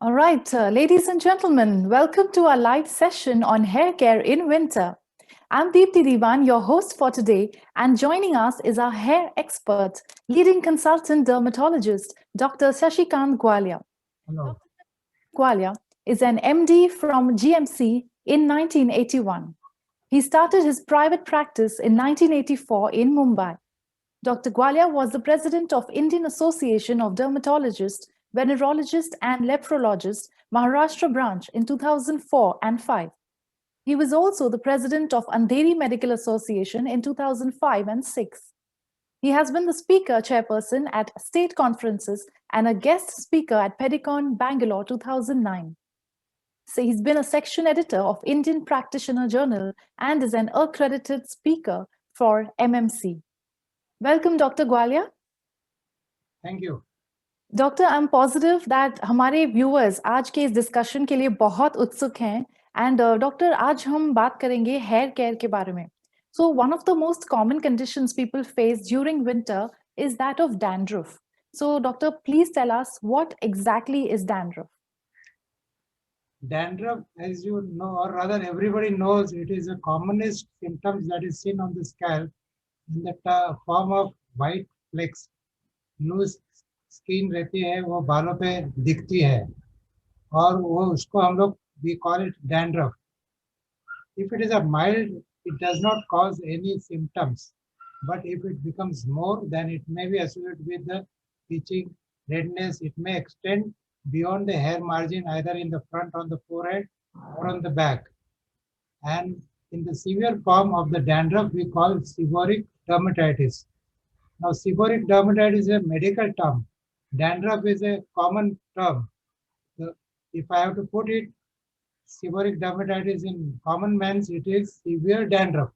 All right, ladies and gentlemen, welcome to our live session on hair care in winter. I'm Deepthi Diwan, your host for today, and joining us is our hair expert, leading consultant dermatologist, Dr. Sashikant Gwalia. Hello. Gwalia is an MD from GMC in 1981. He started his private practice in 1984 in Mumbai. Dr. Gwalia was the president of Indian Association of Dermatologists, Venerologists and Nephrologists, Maharashtra branch in 2004 and 5. He was also the president of Andheri Medical Association in 2005 and 6. He has been the speaker chairperson at state conferences and a guest speaker at Pedicon, Bangalore 2009. So he's been a section editor of Indian Practitioner Journal and is an accredited speaker for MMC. Welcome, Dr. Gwalia. Thank you. Doctor I am positive that हमारे viewers आज के इस discussion के लिए बहुत उत्सुक हैं and doctor आज हम बात करेंगे हेयर केयर के बारे में so one of the most common conditions people face during winter is that of dandruff so doctor please tell us what exactly is dandruff Dandruff, as you know, or rather everybody knows, it is a commonest symptoms that is seen on the scalp in the form of white flecks. Loose skin रहती है, वो बालों पे दिखती है और वो उसको हम लोग we call it dandruff. If it is a mild, it does not cause any symptoms. But if it becomes more, then it may be associated with the itching, redness. It may extend beyond the hair margin, either in the front on the forehead or on the back. And in the severe form of the dandruff, we call it seborrheic dermatitis. Now, seborrheic dermatitis is a medical term. Dandruff is a common term. So if I have to put it, seborrheic dermatitis in common man's, it is severe dandruff.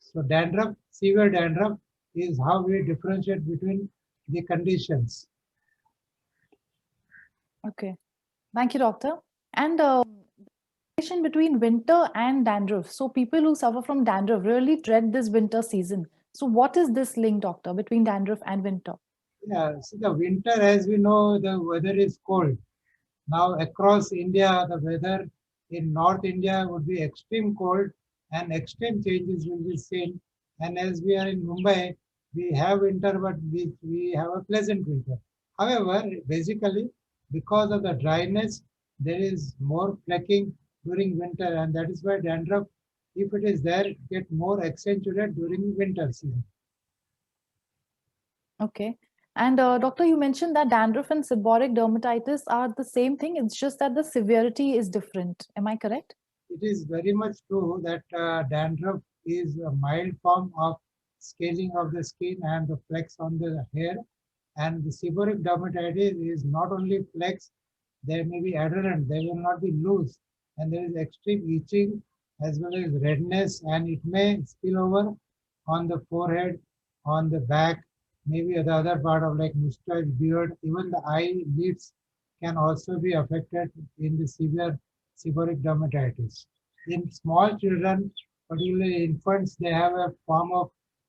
So dandruff, severe dandruff is how we differentiate between the conditions. Okay, thank you, doctor. And relation between winter and dandruff. So people who suffer from dandruff really dread this winter season. So what is this link, doctor, between dandruff and winter? Yeah, so the winter, as we know, the weather is cold. Now across India, the weather in North India would be extreme cold and extreme changes will be seen. And as we are in Mumbai, we have winter, but we have a pleasant winter. However, basically, because of the dryness, there is more flecking during winter, and that is why dandruff, if it is there, get more accentuated during winter season. Okay. And doctor, you mentioned that dandruff and seborrheic dermatitis are the same thing. It's just that the severity is different. Am I correct? It is very much true that dandruff is a mild form of scaling of the skin and the flecks on the hair. And the seborrheic dermatitis is not only flecks, there may be adherent, they will not be loose. And there is extreme itching as well as redness, and it may spill over on the forehead, on the back, maybe the other part of like mustache, beard, even the eyelids can also be affected in the severe seborrheic dermatitis. In small children, particularly infants, they have a form of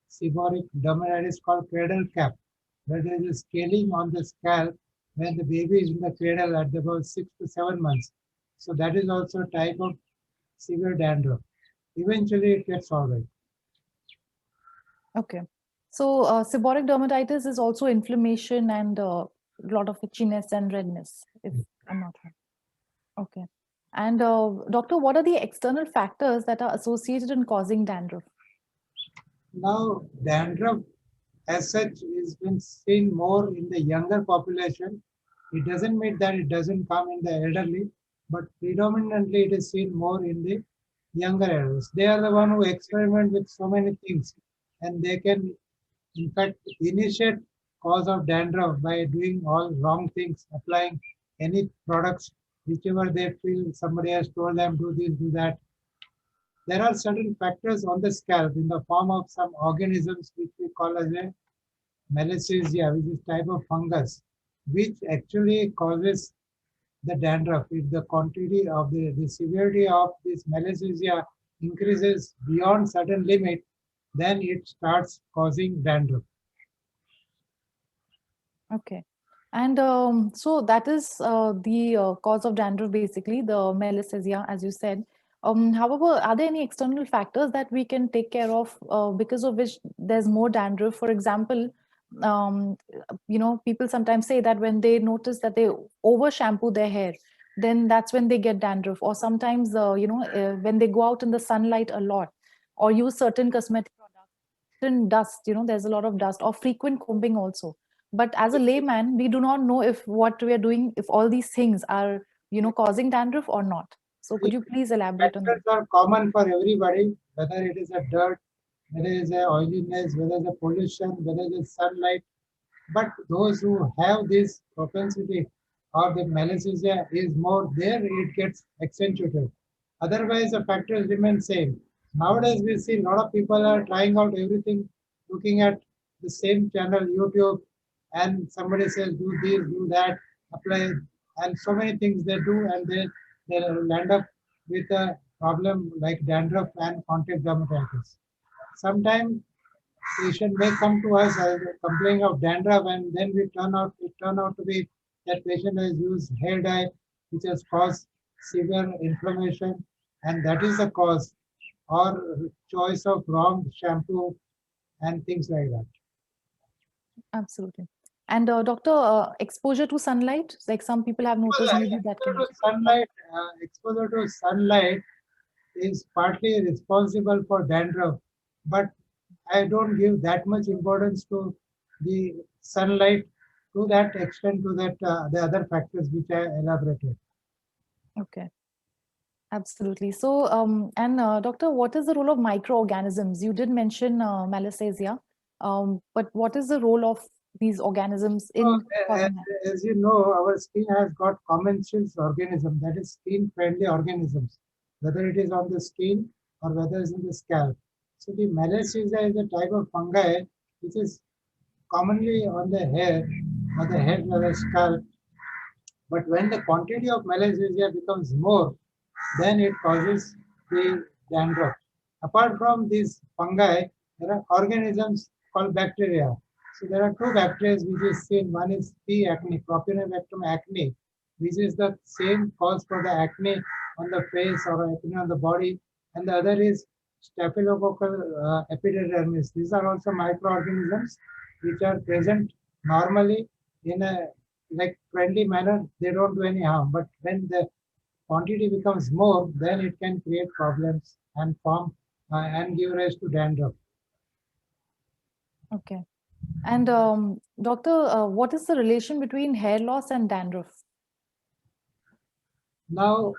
seborrheic dermatitis called cradle cap, where there is a scaling on the scalp when the baby is in the cradle at about 6 to 7 months. So that is also a type of severe dandruff. Eventually, it gets all right. Okay. So seborrheic dermatitis is also inflammation and a lot of itchiness and redness, if I'm not wrong. Okay. And doctor, what are the external factors that are associated in causing dandruff? Now, dandruff as such is been seen more in the younger population. It doesn't mean that it doesn't come in the elderly, but predominantly it is seen more in the younger adults. They are the one who experiment with so many things, and they can, in fact, initiate cause of dandruff by doing all wrong things, applying any products, whichever they feel somebody has told them, do this, do that. There are certain factors on the scalp in the form of some organisms which we call as a Malassezia, which is type of fungus, which actually causes the dandruff. If the quantity of the severity of this Malassezia increases beyond certain limit, then it starts causing dandruff. Okay. And so that is the cause of dandruff, basically, the malassezia, as you said. However, are there any external factors that we can take care of because of which there's more dandruff? For example, um, people sometimes say that when they notice that they over shampoo their hair, then that's when they get dandruff. Or sometimes, when they go out in the sunlight a lot or use certain cosmetic products, certain dust, there's a lot of dust, or frequent combing also. But as a layman, we do not know if what we are doing, if all these things are, causing dandruff or not. So could you please elaborate on that? Factors are common for everybody, whether it is a dirt, whether it is a oiliness, whether it is a pollution, whether it is sunlight. But those who have this propensity or the malassezia is more there, it gets accentuated. Otherwise, the factors remain same. Nowadays, we see a lot of people are trying out everything, looking at the same channel, YouTube, and somebody says, do this, do that, apply, and so many things they do, and they land up with a problem like dandruff and contact dermatitis. Sometimes patient may come to us as complaining of dandruff, and then it turn out to be that patient has used hair dye, which has caused severe inflammation, and that is the cause, or choice of wrong shampoo and things like that. Absolutely. And doctor, exposure to sunlight, like some people have noticed, Well, maybe that can. exposure to sunlight is partly responsible for dandruff, but I don't give that much importance to the sunlight to that extent to that the other factors which I elaborated. Okay. Absolutely. So, and doctor, what is the role of microorganisms? You did mention malassezia, but what is the role of these organisms So, in causing that? as you know, our skin has got commensals organism, that is skin-friendly organisms, whether it is on the skin or whether it's in the scalp. So the malassezia is a type of fungi which is commonly on the hair or the head or the scalp. But when the quantity of malassezia becomes more, then it causes the dandruff. Apart from these fungi, there are organisms called bacteria. So there are two bacteria which is seen. One is P. acne, Propionibacterium acne, which is the same cause for the acne on the face or acne on the body, and the other is Staphylococcal epidermis. These are also microorganisms which are present normally in a like friendly manner. They don't do any harm, but when the quantity becomes more, then it can create problems and form and give rise to dandruff. Okay. And doctor, what is the relation between hair loss and dandruff? Now,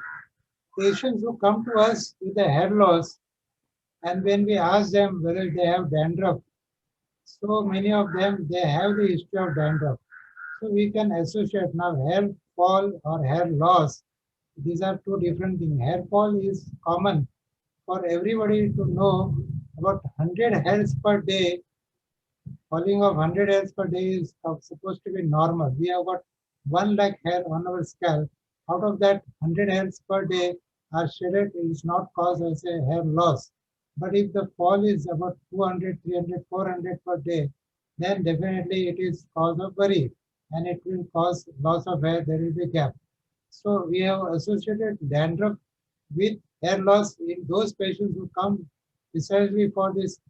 patients who come to us with a hair loss, and when we ask them whether they have dandruff, so many of them they have the history of dandruff. So we can associate now hair fall or hair loss. These are two different things. Hair fall is common for everybody to know about 100 hairs per day. Falling of 100 hairs per day is supposed to be normal. We have got 1 lakh hair on our scalp. Out of that, 100 hairs per day are shedded. It is not caused as a hair loss. But if the fall is about 200, 300, 400 per day, then definitely it is cause of worry and it will cause loss of hair. There will be gap. So we have associated dandruff with hair loss in those patients who come precisely for this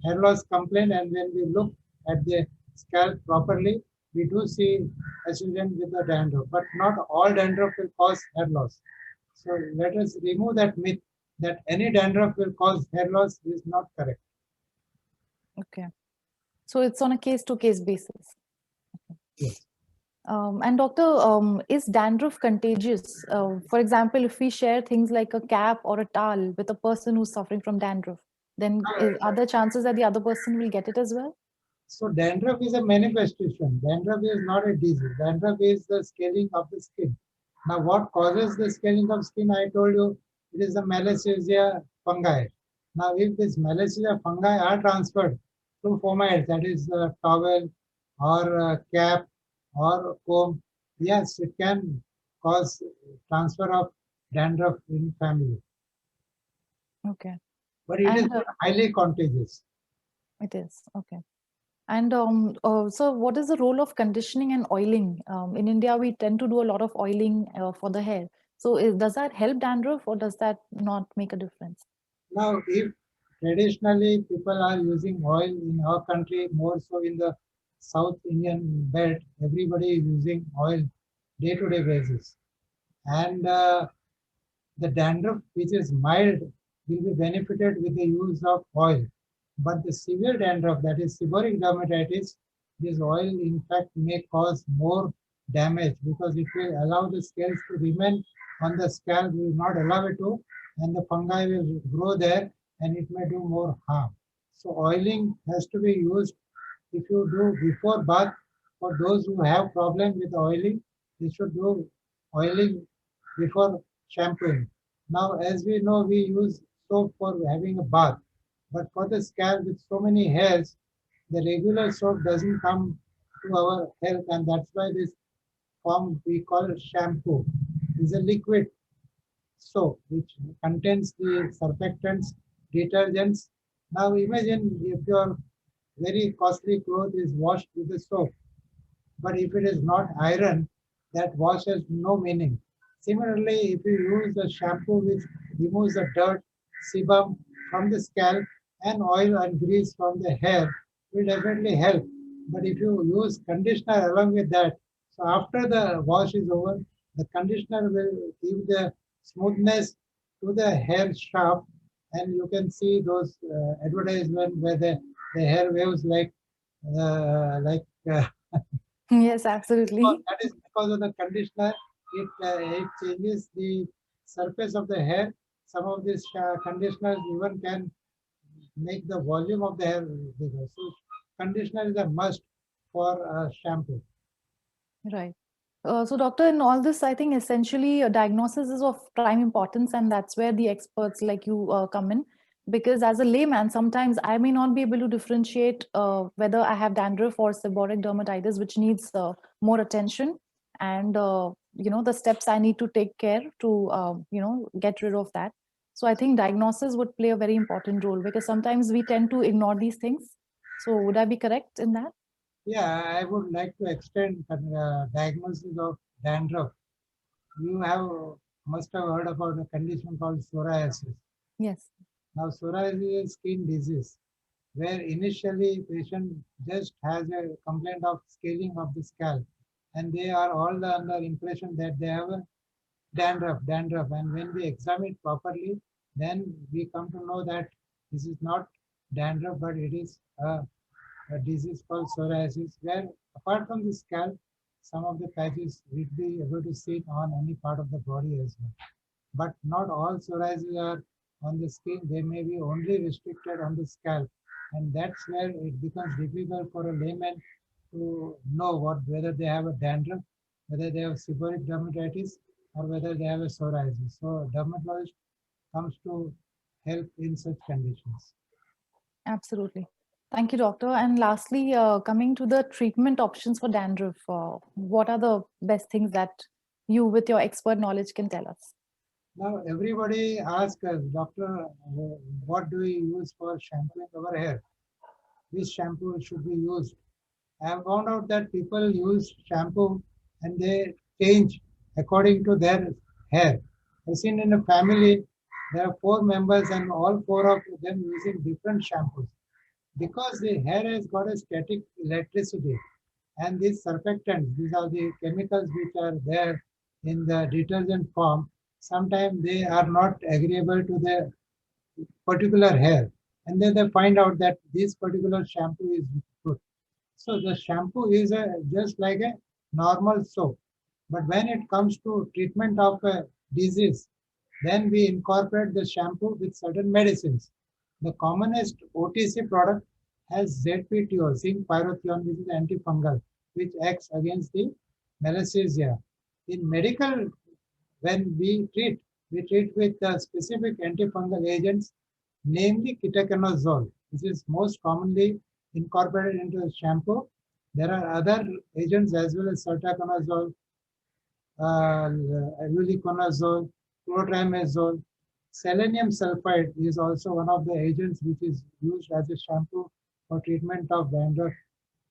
hair loss complaint. And when we look at the scalp properly, we do see association with the dandruff, but not all dandruff will cause hair loss. So let us remove that myth that any dandruff will cause hair loss is not correct. Okay. So it's on a case-to-case basis. Yes. And doctor, is dandruff contagious? For example, if we share things like a cap or a towel with a person who's suffering from dandruff, then are there chances that the other person will get it as well? So dandruff is a manifestation. Dandruff is not a disease. Dandruff is the scaling of the skin. Now, what causes the scaling of skin? I told you it is the malassezia fungi. Now, if this malassezia fungi are transferred through fomites, that is towel or cap or comb, yes, it can cause transfer of dandruff in family. Okay. But it is And not highly contagious. it is. Okay. And so what is the role of conditioning and oiling? In India, we tend to do a lot of oiling for the hair. So does that help dandruff or does that not make a difference? Now, if traditionally people are using oil in our country, more so in the South Indian belt, everybody is using oil day-to-day basis. And the dandruff, which is mild, will be benefited with the use of oil. But the severe dandruff, that is seborrheic dermatitis, this oil in fact may cause more damage because it will allow the scales to remain on the scalp, will not allow it to, and the fungi will grow there and it may do more harm. So oiling has to be used if you do before bath. For those who have problem with oiling, they should do oiling before shampooing. Now, as we know, we use soap for having a bath, but for the scalp with so many hairs, the regular soap doesn't come to our health, and that's why this form we call it shampoo. Is a liquid soap which contains the surfactants, detergents. Now imagine if your very costly cloth is washed with the soap, but if it is not iron, that wash has no meaning. Similarly, if you use a shampoo which removes the dirt, sebum from the scalp, and oil and grease from the hair, will definitely help. But if you use conditioner along with that, so after the wash is over, the conditioner will give the smoothness to the hair shaft, and you can see those advertisement where the hair waves like Yes, because absolutely. that is because of the conditioner. It changes the surface of the hair. Some of these conditioners even can make the volume of the hair bigger. So conditioner is a must for shampoo. Right. So, doctor, in all this, I think essentially a diagnosis is of prime importance, and that's where the experts like you come in. Because as a layman, sometimes I may not be able to differentiate whether I have dandruff or seborrheic dermatitis, which needs more attention, and the steps I need to take care to get rid of that. So, I think diagnosis would play a very important role because sometimes we tend to ignore these things. So, would I be correct in that? Yeah, I would like to extend diagnosis of dandruff. You have must have heard about a condition called psoriasis. Yes. Now, psoriasis is skin disease where initially patient just has a complaint of scaling of the scalp, and they are all under impression that they have a dandruff. And when we examine it properly, then we come to know that this is not dandruff, but it is a disease called psoriasis, where apart from the scalp, some of the patches will be able to sit on any part of the body as well. But not all psoriasis are on the skin. They may be only restricted on the scalp. And that's where it becomes difficult for a layman to know whether they have a dandruff, whether they have seborrheic dermatitis, or whether they have a psoriasis. So dermatologist comes to help in such conditions. Absolutely. Thank you, doctor. And lastly, coming to the treatment options for dandruff, what are the best things that you, with your expert knowledge, can tell us? Now everybody asks us, doctor, what do we use for shampooing our hair? Which shampoo should be used? I have found out that people use shampoo and they change according to their hair. I've seen in a family, there are four members and all four of them using different shampoos because the hair has got a static electricity, and these surfactants, these are the chemicals which are there in the detergent form, sometimes they are not agreeable to the particular hair, and then they find out that this particular shampoo is good. So the shampoo is just like a normal soap. But when it comes to treatment of a disease, then we incorporate the shampoo with certain medicines. The commonest OTC product has ZPTO, zinc pyrothioate, which is antifungal, which acts against the malassezia. In medical, when we treat with specific antifungal agents, namely ketoconazole, which is most commonly incorporated into the shampoo. There are other agents as well as sertaconazole, luliconazole, clotrimazole. Selenium sulfide is also one of the agents which is used as a shampoo for treatment of dandruff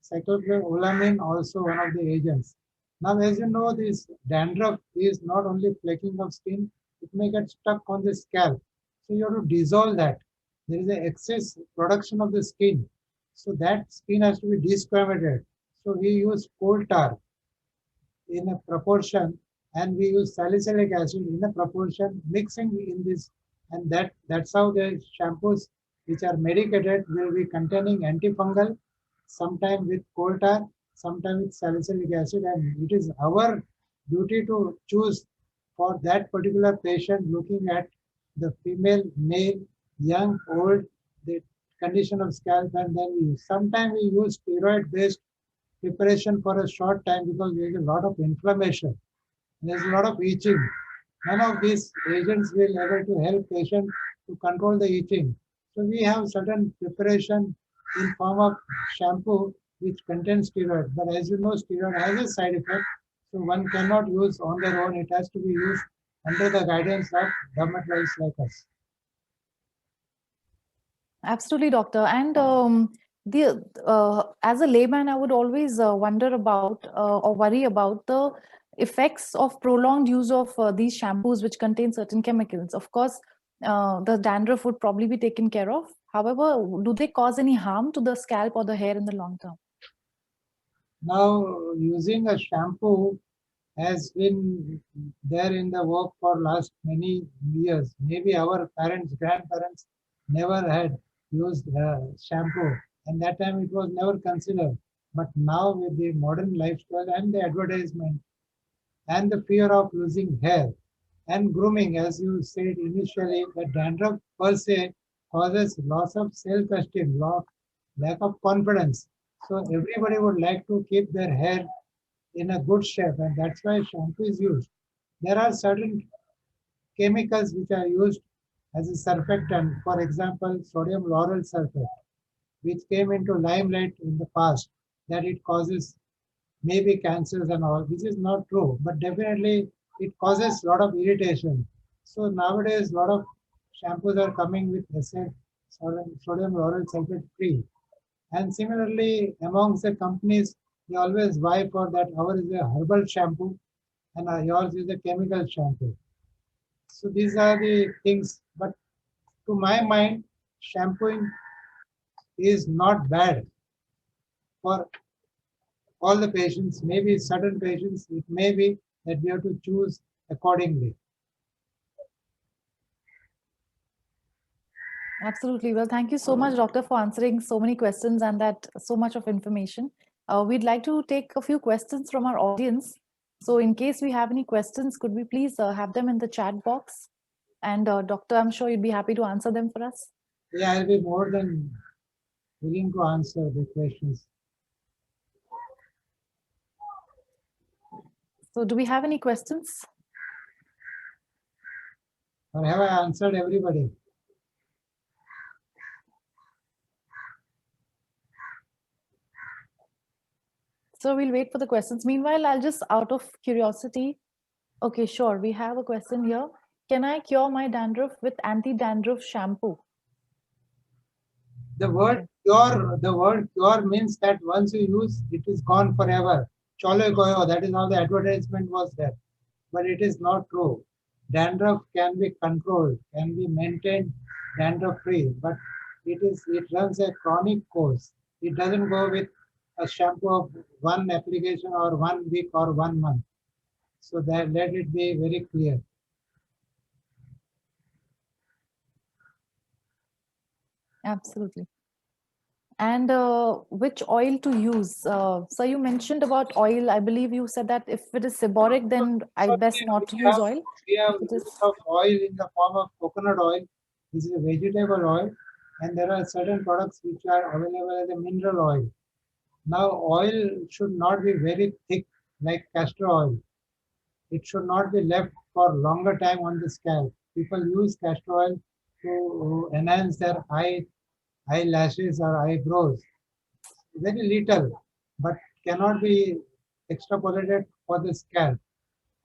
cyclopolamine also one of the agents. Now, as you know, this dandruff is not only flaking of skin, it may get stuck on the scalp. So you have to dissolve that. There is an excess production of the skin. So that skin has to be desquamated. So we use coal tar in a proportion, and we use salicylic acid in a proportion, mixing in this, and that's how the shampoos which are medicated will be containing antifungal, sometime with coal tar, sometime with salicylic acid, and it is our duty to choose for that particular patient, looking at the female, male, young, old, the condition of scalp, and then we use. Sometimes we use steroid based preparation for a short time because there is a lot of inflammation. There's a lot of itching. None of these agents will able to help patient to control the itching. So we have certain preparation in form of shampoo which contains steroid. But as you know, steroid has a side effect. So one cannot use on their own. It has to be used under the guidance of dermatologists like us. Absolutely, doctor. And the as a layman, I would always wonder about or worry about the effects of prolonged use of these shampoos, which contain certain chemicals. Of course, the dandruff would probably be taken care of. However, do they cause any harm to the scalp or the hair in the long term? Now, using a shampoo has been there in the work for last many years. Maybe our parents, grandparents never had used shampoo, and that time it was never considered. But now with the modern lifestyle and the advertisement and the fear of losing hair and grooming, as you said initially, the dandruff per se causes loss of self-esteem, lack of confidence. So everybody would like to keep their hair in a good shape, and that's why shampoo is used. There are certain chemicals which are used as a surfactant, for example, sodium lauryl sulfate, which came into limelight in the past, that it causes maybe cancers and all, which is not true, but definitely it causes a lot of irritation. So nowadays, a lot of shampoos are coming with sodium lauryl sulfate free. And similarly, amongst the companies, they always vie for that ours is a herbal shampoo and yours is a chemical shampoo. So these are the things. But to my mind, shampooing is not bad for all the patients. Maybe certain patients, it may be that we have to choose accordingly. Absolutely. Well, thank you so much, doctor, for answering so many questions and that so much of information. We'd like to take a few questions from our audience. So in case we have any questions, could we please have them in the chat box? And doctor, I'm sure you'd be happy to answer them for us. Yeah, I'll be more than willing to answer the questions. So do we have any questions? Or have I answered everybody? So we'll wait for the questions. Meanwhile, I'll just out of curiosity. Okay, sure. We have a question here. Can I cure my dandruff with anti-dandruff shampoo? The word cure means that once you use, it is gone forever. Chole goyo, that is how the advertisement was there. But it is not true. Dandruff can be controlled, can be maintained dandruff free, but it runs a chronic course. It doesn't go with a shampoo of one application or 1 week or 1 month. So that let it be very clear. Absolutely. And which oil to use? So you mentioned about oil. I believe you said that if it is seborrheic, then I best not to use oil. We have If it use is of oil in the form of coconut oil. This is a vegetable oil, and there are certain products which are available as a mineral oil. Now, oil should not be very thick like castor oil. It should not be left for longer time on the scalp. People use castor oil to enhance their eyelashes or eyebrows. Very little, but cannot be extrapolated for the scalp.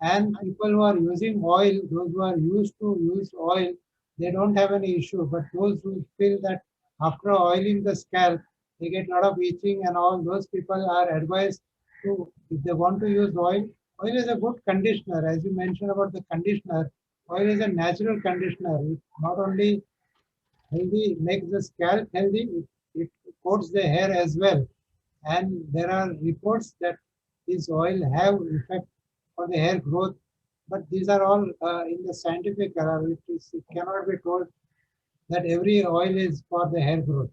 And people who are using oil, those who are used to use oil, they don't have any issue. But those who feel that after oiling the scalp, they get a lot of itching, and all those people are advised to, if they want to use oil, oil is a good conditioner. As you mentioned about the conditioner, oil is a natural conditioner. It not only healthy, makes the scalp healthy, it coats the hair as well. And there are reports that this oil have effect for the hair growth, but these are all in the scientific era. It cannot be told that every oil is for the hair growth.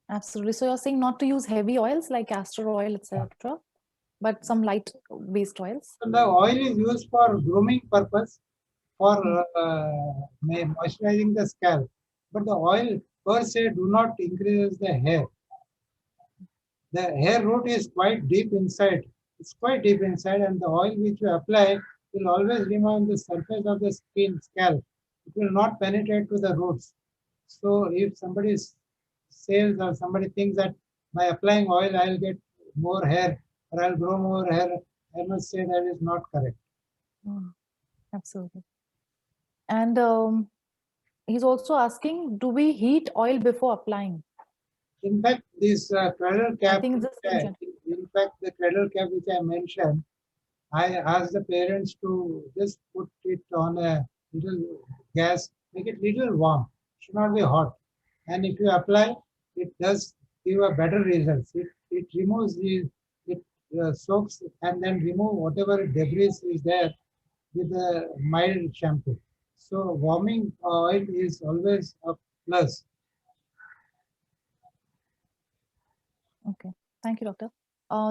Absolutely. So you're saying not to use heavy oils like castor oil, etc., but some light-based oils. So the oil is used for grooming purpose, for moisturizing the scalp, but the oil per se do not increase the hair. The hair root is quite deep inside. It's quite deep inside, and the oil which you apply will always remain on the surface of the skin, scalp. It will not penetrate to the roots. So if somebody says or somebody thinks that by applying oil I'll get more hair or I'll grow more hair, I must say that is not correct. Absolutely. And he's also asking, do we heat oil before applying? In fact, this cradle cap, think this is in fact, the cradle cap which I mentioned, I asked the parents to just put it on a little gas, make it little warm, should not be hot. And if you apply, it does give a better results. It removes it soaks and then remove whatever debris is there with a mild shampoo. So warming oil is always a plus. Okay. Thank you, doctor.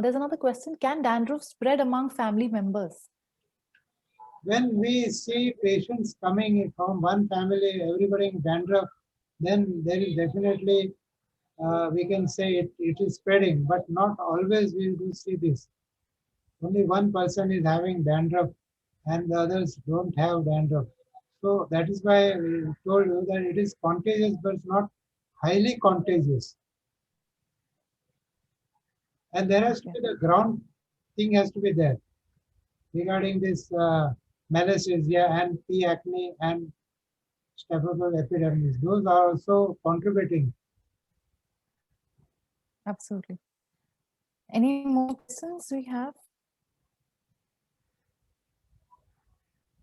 There's another question. Can dandruff spread among family members? When we see patients coming from one family, everybody in dandruff, then there is definitely, we can say it is spreading, but not always we do see this. Only one person is having dandruff and the others don't have dandruff. So that is why we told you that it is contagious, but it's not highly contagious. And there has to be the ground thing has to be there regarding this malassezia and P. acne and Staphylococcus epidermis. Those are also contributing. Absolutely. Any more questions we have?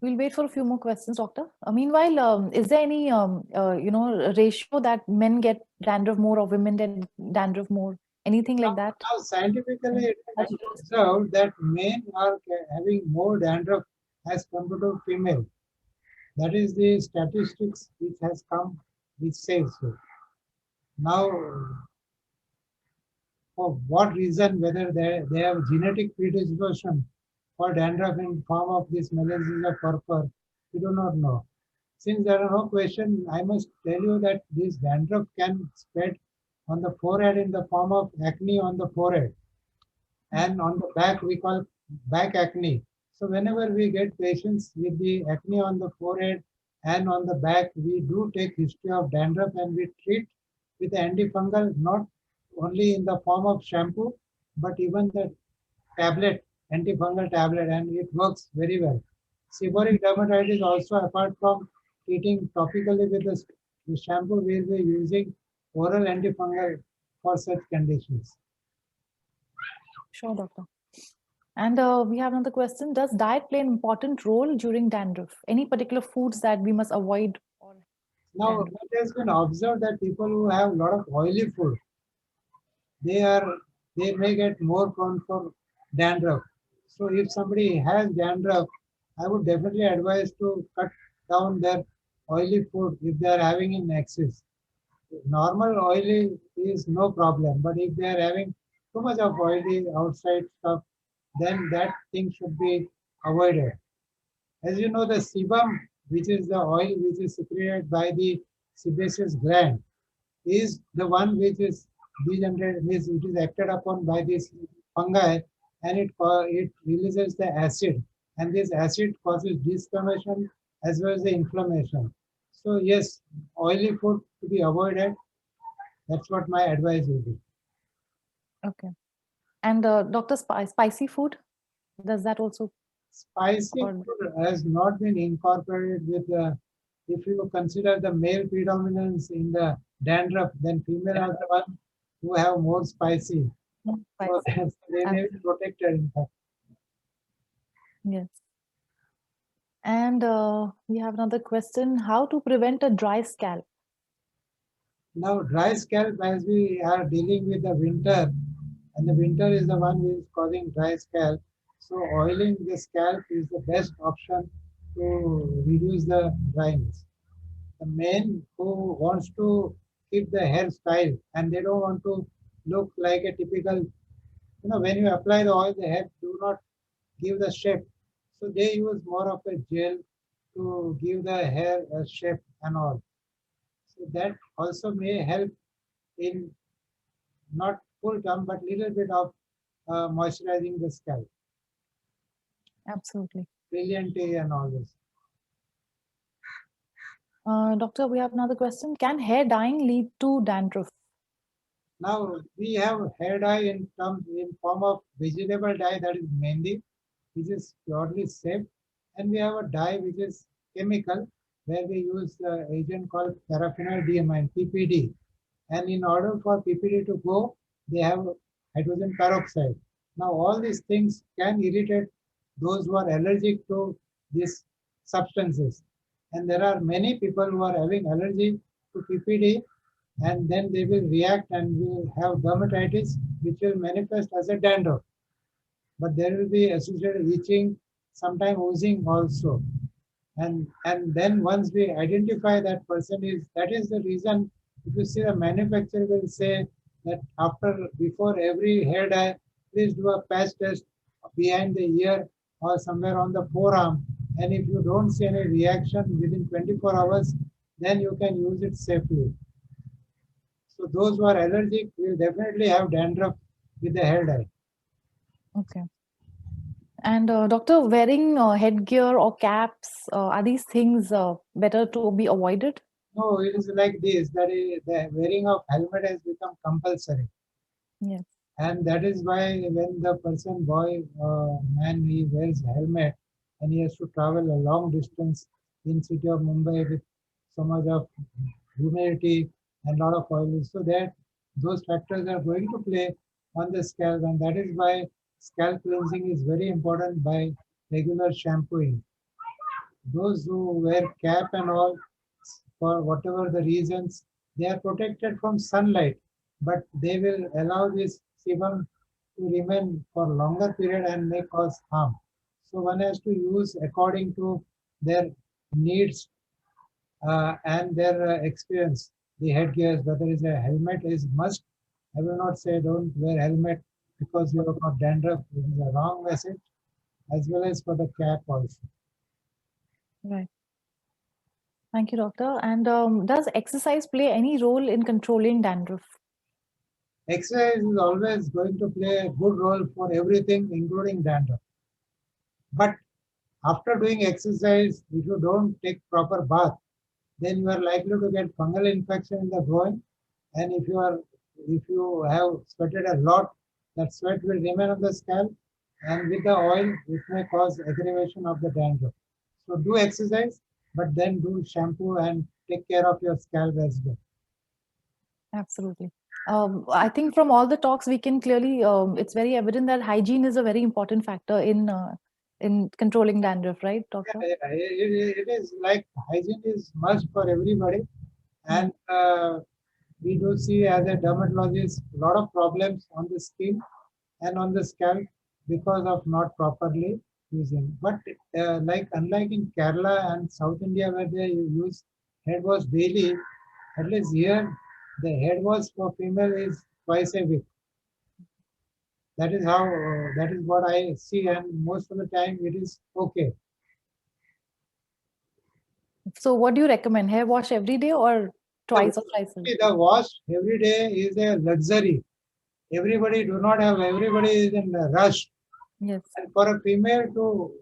We'll wait for a few more questions, doctor. Meanwhile, is there any ratio that men get dandruff more or women get dandruff more? Anything like that? Now scientifically it has been observed that men are having more dandruff as compared to female. That is the statistics which has come, which says so. Now, for what reason, whether they have genetic predisposition for dandruff in form of this Malassezia purpura, we do not know. Since there are no question, I must tell you that this dandruff can spread on the forehead in the form of acne on the forehead. And on the back, we call back acne. So whenever we get patients with the acne on the forehead and on the back, we do take history of dandruff and we treat with antifungal, not only in the form of shampoo, but even the tablet, antifungal tablet, and it works very well. Seborrheic dermatitis also, apart from treating topically with the shampoo, we will be using oral antifungal for such conditions. Sure, doctor. And we have another question. Does diet play an important role during dandruff? Any particular foods that we must avoid? Now, it has been observed that people who have a lot of oily food, they may get more prone for dandruff. So if somebody has dandruff, I would definitely advise to cut down their oily food if they are having in excess. Normal oily is no problem, but if they are having too much of oily outside stuff, then that thing should be avoided. As you know, the sebum, which is the oil which is secreted by the sebaceous gland, is the one which is degenerated, means it is acted upon by this fungi, and it releases the acid, and this acid causes discoloration as well as the inflammation. So yes, oily food to be avoided. That's what my advice will be. Okay. And doctor, spicy food, does that also? Spicy food has not been incorporated with the, if you consider the male predominance in the dandruff, then female are the one who have more spicy. So they may be protected in fact. Yes. And we have another question: how to prevent a dry scalp? Now, dry scalp, as we are dealing with the winter, and the winter is the one which is causing dry scalp. So, oiling the scalp is the best option to reduce the dryness. The man who wants to keep the hairstyle and they don't want to look like a typical, when you apply the oil, the hair do not give the shape. So, they use more of a gel to give the hair a shape and all. So, that also may help in not full term, but little bit of moisturizing the scalp, Absolutely. brilliantly and all this. Doctor, we have another question: can hair dyeing lead to dandruff? Now we have hair dye in form of vegetable dye, that is mehendi, which is purely safe, and we have a dye which is chemical where we use the agent called paraphenyl diamine (PPD), and in order for PPD to go, they have hydrogen peroxide. Now all these things can irritate those who are allergic to these substances, and there are many people who are having allergy to PPD, and then they will react and will have dermatitis, which will manifest as a dandruff. But there will be associated itching, sometimes oozing also. And then once we identify that person is, that is the reason. If you see, the manufacturer will say that before every hair dye, please do a patch test behind the ear or somewhere on the forearm. And if you don't see any reaction within 24 hours, then you can use it safely. So those who are allergic will definitely have dandruff with the hair dye. Okay. And doctor, wearing headgear or caps, are these things better to be avoided? No, it is like this, that is, the wearing of helmet has become compulsory. Yes. And that is why when the person, boy, man, he wears helmet and he has to travel a long distance in city of Mumbai with so much of humidity and lot of oil, so that those factors are going to play on the scalp, and that is why scalp cleansing is very important by regular shampooing. Those who wear cap and all, for whatever the reasons, they are protected from sunlight, but they will allow this sebum to remain for longer period and may cause harm. So one has to use according to their needs and their experience. The headgears, whether it's a helmet is must. I will not say don't wear helmet because you have got dandruff. It is a wrong message, as well as for the cap also. Right. Thank you, doctor. And does exercise play any role in controlling dandruff? Exercise is always going to play a good role for everything, including dandruff. But after doing exercise, if you don't take proper bath, then you are likely to get fungal infection in the groin. And if you have sweated a lot, that sweat will remain on the scalp, and with the oil, it may cause aggravation of the dandruff. So do exercise, but then do shampoo and take care of your scalp as well. Absolutely. I think from all the talks, we can clearly, it's very evident that hygiene is a very important factor in controlling dandruff, right, doctor? Yeah, it is like hygiene is must for everybody, and we do see as a dermatologist a lot of problems on the skin and on the scalp because of not properly using. But like unlike in Kerala and South India where they use head wash daily, at least here the head wash for female is twice a week. That is how that is what I see, and most of the time it is okay. So what do you recommend? Hair wash every day or twice or thrice a week? The wash every day is a luxury. Everybody is in a rush. Yes. And for a female to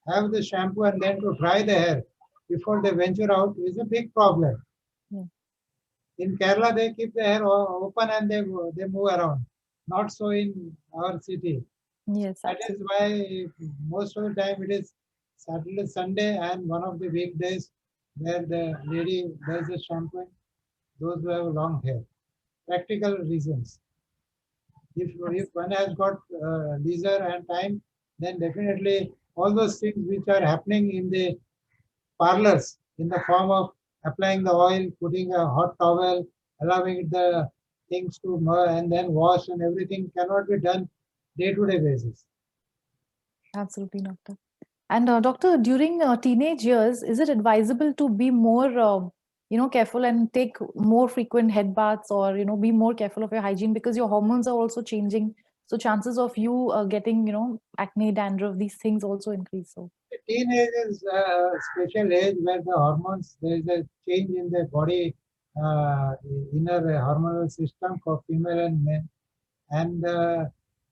have the shampoo and then to dry the hair before they venture out is a big problem. Yeah. In Kerala, they keep the hair open and they move around. Not so in our city. Yes. That is why most of the time it is Saturday, Sunday, and one of the weekdays where the lady does the shampooing. those who have long hair. Practical reasons. If one has got leisure and time, then definitely all those things which are happening in the parlors in the form of applying the oil, putting a hot towel, allowing the things to and then wash and everything cannot be done day-to-day basis. Absolutely, doctor. And doctor, during teenage years, is it advisable to be more, careful and take more frequent head baths, or be more careful of your hygiene, because your hormones are also changing. So chances of you getting, acne, dandruff, these things also increase. So Teenage is a special age where the hormones, there is a change in the body, inner hormonal system for female and men. And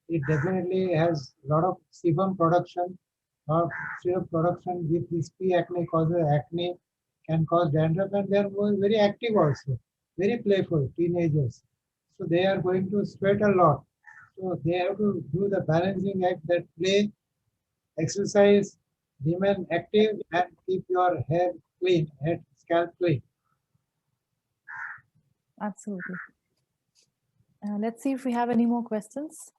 it definitely has a lot of sebum production, or syrup production with this P acne causes acne, can cause dandruff, and they are very active also, very playful teenagers. So they are going to sweat a lot. So they have to do the balancing act, that play, exercise, remain active, and keep your hair clean, head scalp clean. absolutely. Let's see if we have any more questions.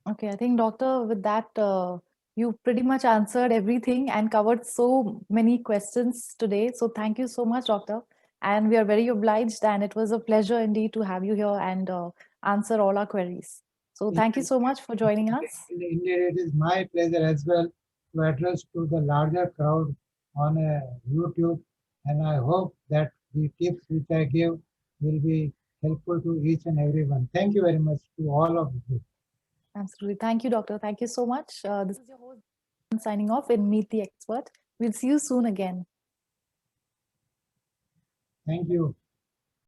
Okay, I think, doctor, with that, you pretty much answered everything and covered so many questions today. So thank you so much, doctor. And we are very obliged, and it was a pleasure indeed to have you here and answer all our queries. So thank you so much for joining us. Indeed, it is my pleasure as well to address to the larger crowd on YouTube, and I hope that the tips which I give will be helpful to each and everyone. Thank you very much to all of you. Absolutely. Thank you, doctor. Thank you so much. This is your host signing off in Meet the Expert. We'll see you soon again. Thank you.